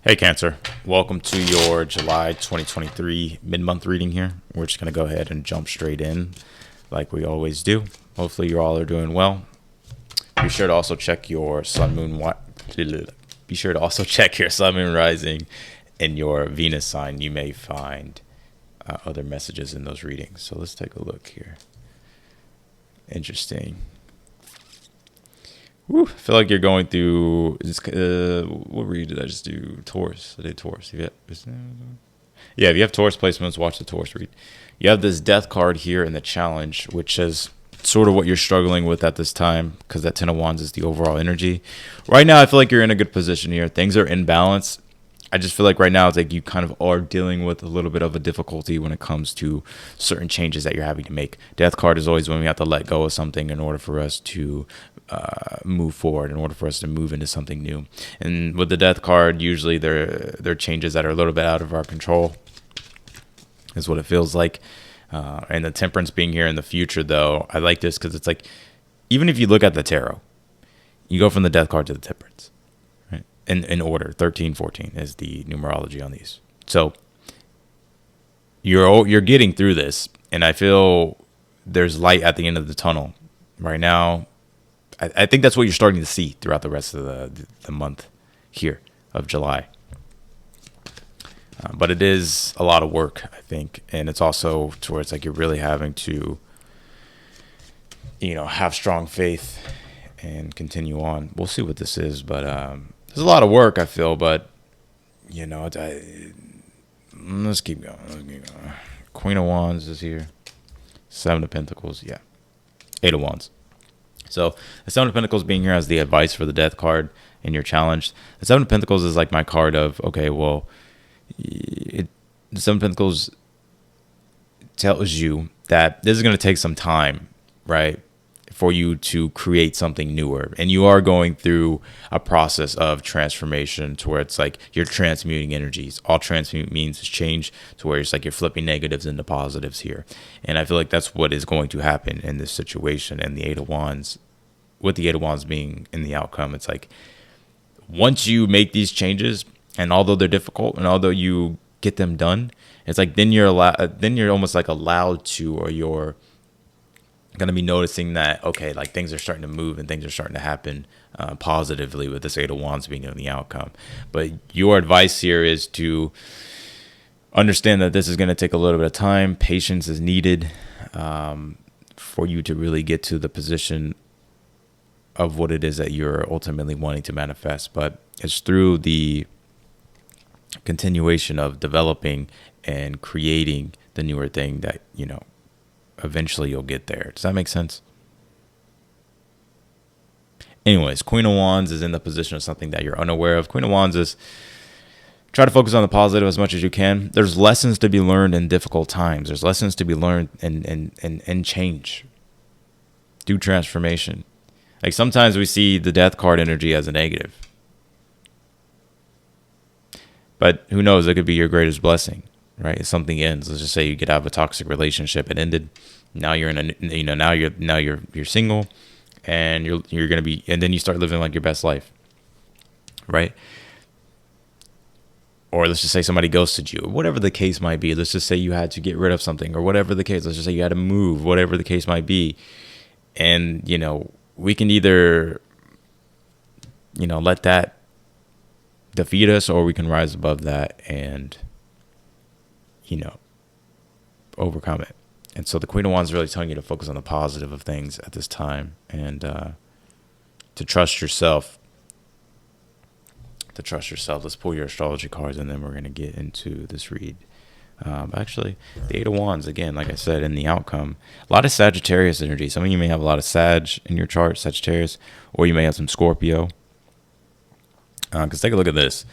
Hey Cancer, welcome to your July 2023 mid-month reading here. We're just going to go ahead and jump straight in like we always do. Hopefully you all are doing well. Be sure to also check your be sure to also check your sun, moon, rising, and your Venus sign. You may find other messages in those readings. So let's take a look here. Interesting. Woo, I feel like you're going through. What read did I just do? Taurus. I did Taurus. Yeah, if you have Taurus placements, watch the Taurus read. You have this Death card here in the challenge, which is sort of what you're struggling with at this time, because that Ten of Wands is the overall energy. Right now, I feel like you're in a good position here. Things are in balance. I just feel like right now it's like you kind of are dealing with a little bit of a difficulty when it comes to certain changes that you're having to make. Death card is always when we have to let go of something in order for us to move forward, in order for us to move into something new. And with the Death card, usually they're changes that are a little bit out of our control, is what it feels like. And the Temperance being here in the future, though, I like this because it's like, even if you look at the tarot, you go from the Death card to the Temperance. In order, 13, 14 is the numerology on these. So you're getting through this, and I feel there's light at the end of the tunnel. Right now, I think that's what you're starting to see throughout the rest of the month here of July. But it is a lot of work, I think, and it's also to where it's like you're really having to, have strong faith and continue on. We'll see what this is, but there's a lot of work, I feel, but, let's keep going. Queen of Wands is here. Seven of Pentacles, yeah. Eight of Wands. So the Seven of Pentacles being here as the advice for the Death card in your challenge. The Seven of Pentacles is like my card of, okay, well, the Seven of Pentacles tells you that this is going to take some time, right, for you to create something newer. And you are going through a process of transformation to where it's like you're transmuting energies. All transmute means is change, to where it's like you're flipping negatives into positives here. And I feel like that's what is going to happen in this situation. And the Eight of Wands, with the Eight of Wands being in the outcome, it's like once you make these changes, and although they're difficult and although you get them done, it's like then you're almost like allowed to, or you're going to be noticing that, okay, like things are starting to move and things are starting to happen positively with this Eight of Wands being in the outcome. But your advice here is to understand that this is going to take a little bit of time. Patience is needed for you to really get to the position of what it is that you're ultimately wanting to manifest. But it's through the continuation of developing and creating the newer thing that, eventually you'll get there. Does that make sense? Anyways, Queen of Wands is in the position of something that you're unaware of. Queen of Wands is try to focus on the positive as much as you can. There's lessons to be learned in difficult times. There's lessons to be learned in change. Do transformation. Like sometimes we see the Death card energy as a negative. But who knows? It could be your greatest blessing. Right, if something ends, let's just say you get out of a toxic relationship, it ended. Now you're in now you're single, and you're gonna be, and then you start living like your best life, right? Or let's just say somebody ghosted you, whatever the case might be. Let's just say you had to get rid of something, or whatever the case. Let's just say you had to move, whatever the case might be, and we can either let that defeat us, or we can rise above that and overcome it. And so the Queen of Wands is really telling you to focus on the positive of things at this time, and to trust yourself. Let's pull your astrology cards, and then we're going to get into this read. Actually, the Eight of Wands, again, like I said, in the outcome, a lot of Sagittarius energy. Some of you may have a lot of Sag in your chart, Sagittarius, or you may have some Scorpio. Because take a look at this.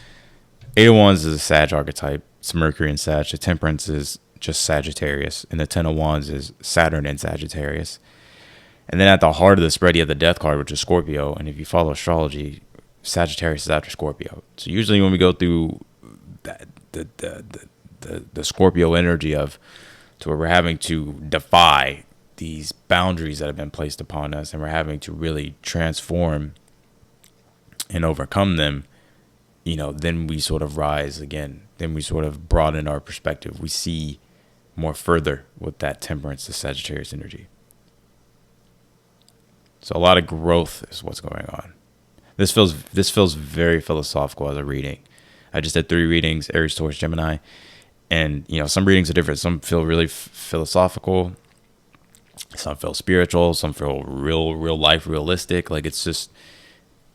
Eight of Wands is a Sag archetype. It's Mercury and Sag. The Temperance is just Sagittarius. And the Ten of Wands is Saturn and Sagittarius. And then at the heart of the spread, you have the Death card, which is Scorpio. And if you follow astrology, Sagittarius is after Scorpio. So usually when we go through the Scorpio energy of to where we're having to defy these boundaries that have been placed upon us, and we're having to really transform and overcome them, then we sort of rise again. Then we sort of broaden our perspective. We see more further with that Temperance to Sagittarius energy. So a lot of growth is what's going on. This feels very philosophical as a reading. I just did 3 readings, Aries, Taurus, Gemini, and some readings are different. Some feel really philosophical, some feel spiritual, some feel real life, realistic. Like it's just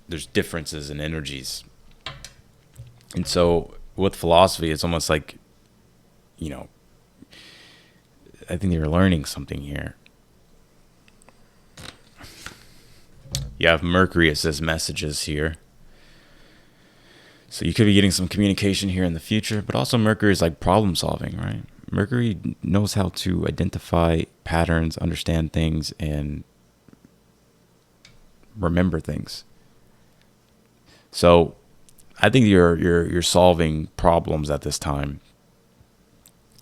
there's differences in energies. And so with philosophy, it's almost like, I think you're learning something here. You have Mercury, it says messages here. So you could be getting some communication here in the future, but also Mercury is like problem solving, right? Mercury knows how to identify patterns, understand things, and remember things. So I think you're solving problems at this time,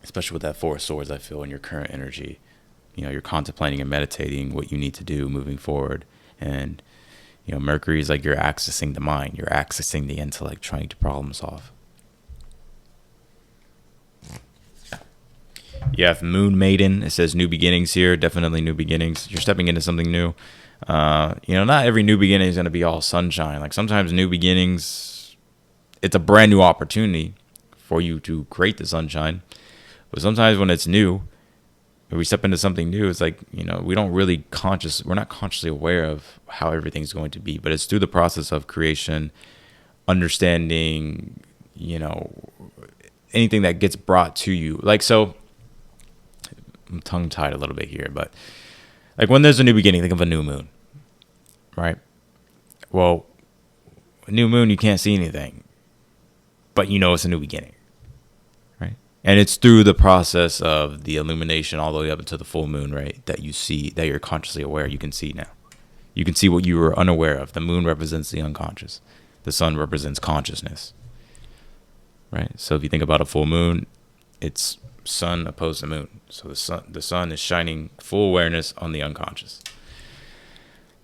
especially with that 4 of Swords. I feel in your current energy, you're contemplating and meditating what you need to do moving forward. And Mercury is like you're accessing the mind, you're accessing the intellect, trying to problem solve. You have Moon Maiden. It says new beginnings here. Definitely new beginnings. You're stepping into something new. Not every new beginning is going to be all sunshine. Like sometimes new beginnings, it's a brand new opportunity for you to create the sunshine. But sometimes when it's new, when we step into something new, it's like, we're not consciously aware of how everything's going to be, but it's through the process of creation, understanding, anything that gets brought to you. Like, so I'm tongue tied a little bit here, but like when there's a new beginning, think of a new moon, right? Well, a new moon, you can't see anything, but it's a new beginning. And it's through the process of the illumination all the way up to the full moon, right? That you see, that you're consciously aware, you can see now. You can see what you were unaware of. The moon represents the unconscious. The sun represents consciousness, right? So if you think about a full moon, it's sun opposed to moon. So the sun is shining full awareness on the unconscious.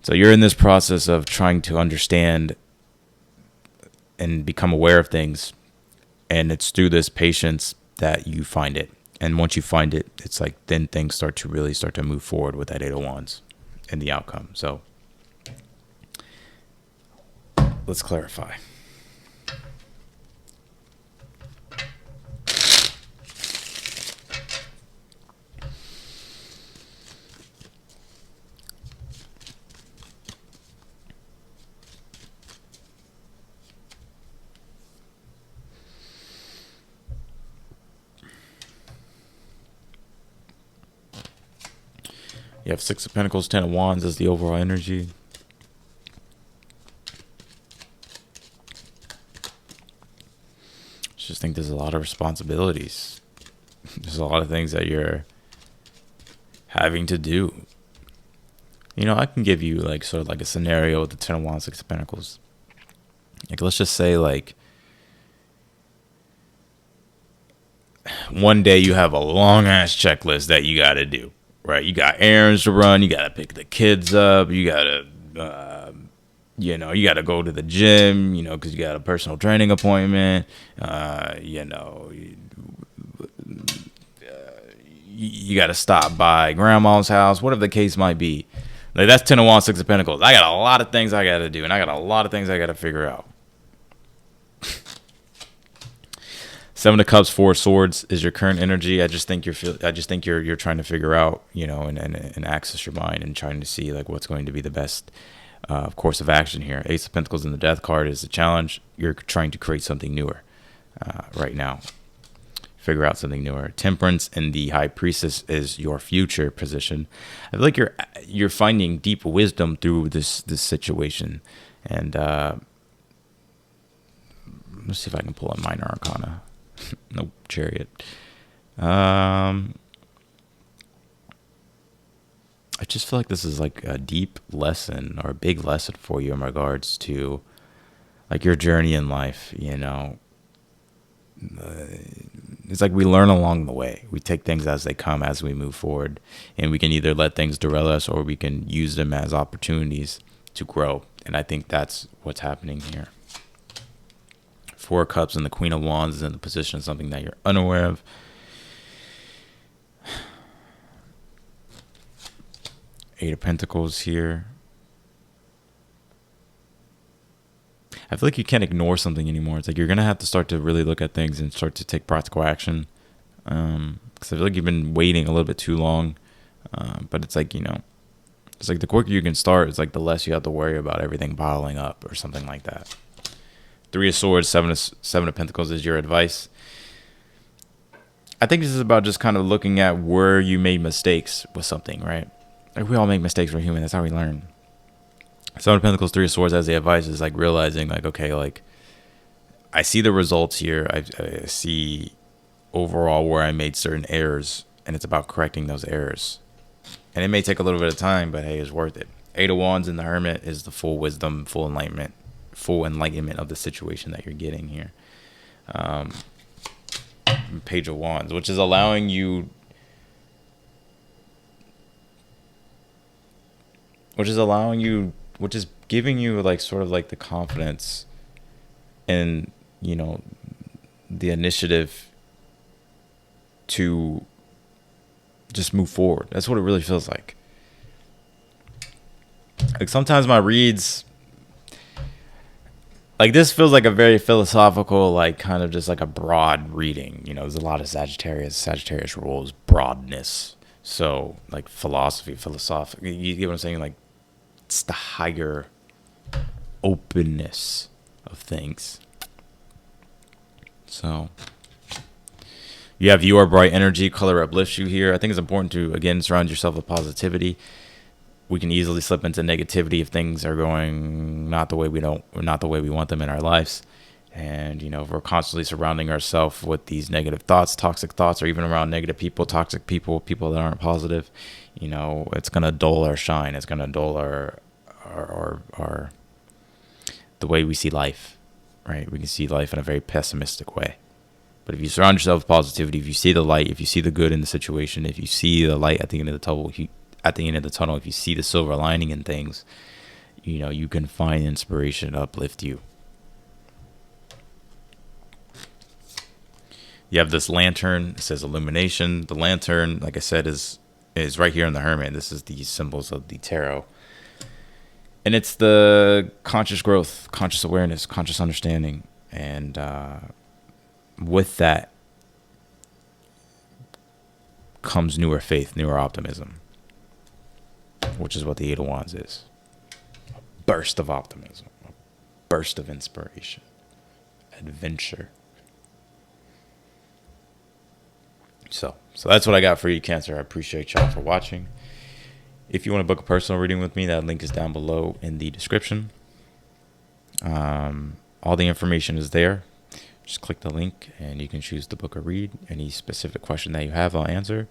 So you're in this process of trying to understand and become aware of things. And it's through this patience that you find it. And once you find it, it's like then things start to move forward with that 8 of Wands and the outcome. So let's clarify. You have 6 of Pentacles, 10 of Wands as the overall energy. I just think there's a lot of responsibilities. There's a lot of things that you're having to do. I can give you like sort of like a scenario with the 10 of Wands, 6 of Pentacles. Like let's just say like one day you have a long ass checklist that you got to do. Right, you got errands to run. You gotta pick the kids up. You gotta, you gotta go to the gym. Because you got a personal training appointment. You gotta stop by grandma's house. Whatever the case might be. Like that's 10 of Wands, 6 of Pentacles. I got a lot of things I gotta do, and I got a lot of things I gotta figure out. 7 of Cups, 4 of Swords is your current energy. I just think you're trying to figure out, and access your mind and trying to see like what's going to be the best course of action here. Ace of Pentacles in the Death card is a challenge. You're trying to create something newer right now. Figure out something newer. Temperance and the High Priestess is your future position. I feel like you're finding deep wisdom through this situation, and let's see if I can pull a Minor Arcana. Nope, Chariot. I just feel like this is like a deep lesson or a big lesson for you in regards to like your journey in life. It's like we learn along the way. We take things as they come as we move forward, and we can either let things derail us or we can use them as opportunities to grow. And I think that's what's happening here Four of Cups and the Queen of Wands is in the position of something that you're unaware of. Eight of Pentacles here. I feel like you can't ignore something anymore. It's like you're going to have to start to really look at things and start to take practical action. Because I feel like you've been waiting a little bit too long. But it's like, it's like the quicker you can start, it's like the less you have to worry about everything bottling up or something like that. Three of Swords, Seven of Pentacles is your advice. I think this is about just kind of looking at where you made mistakes with something, right? Like we all make mistakes, we're human. That's how we learn. Seven of Pentacles, Three of Swords as the advice is like realizing like, okay, like I see the results here. I see overall where I made certain errors, and it's about correcting those errors. And it may take a little bit of time, but hey, it's worth it. Eight of Wands in the Hermit is the full wisdom, full enlightenment of the situation that you're getting here. Page of Wands, which is allowing you, which is giving you like sort of like the confidence and, the initiative to just move forward. That's what it really feels like. Like sometimes my reads, like this feels like a very philosophical, like kind of just like a broad reading. There's a lot of Sagittarius rules, broadness. So like philosophical, you get what I'm saying? Like it's the higher openness of things. So you have your bright energy, color uplifts you here. I think it's important to, again, surround yourself with positivity. We can easily slip into negativity if things are going not the way we want them in our lives. And, if we're constantly surrounding ourselves with these negative thoughts, toxic thoughts, or even around negative people, toxic people, people that aren't positive, it's going to dull our shine. It's going to dull our the way we see life, right? We can see life in a very pessimistic way. But if you surround yourself with positivity, if you see the light, if you see the good in the situation, if you see the light at the end of the tunnel, if you see the silver lining in things, you can find inspiration to uplift you. You have this lantern. It says illumination. The lantern, like I said, is right here in the Hermit. This is the symbols of the tarot. And it's the conscious growth, conscious awareness, conscious understanding. And with that comes newer faith, newer optimism, which is what the Eight of Wands is. A burst of optimism, a burst of inspiration, adventure. So that's what I got for you, Cancer. I appreciate y'all for watching. If you want to book a personal reading with me, that link is down below in the description. All the information is there. Just click the link and you can choose to book a read. Any specific question that you have, I'll answer.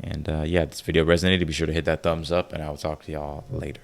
And if this video resonated, be sure to hit that thumbs up, and I will talk to y'all later.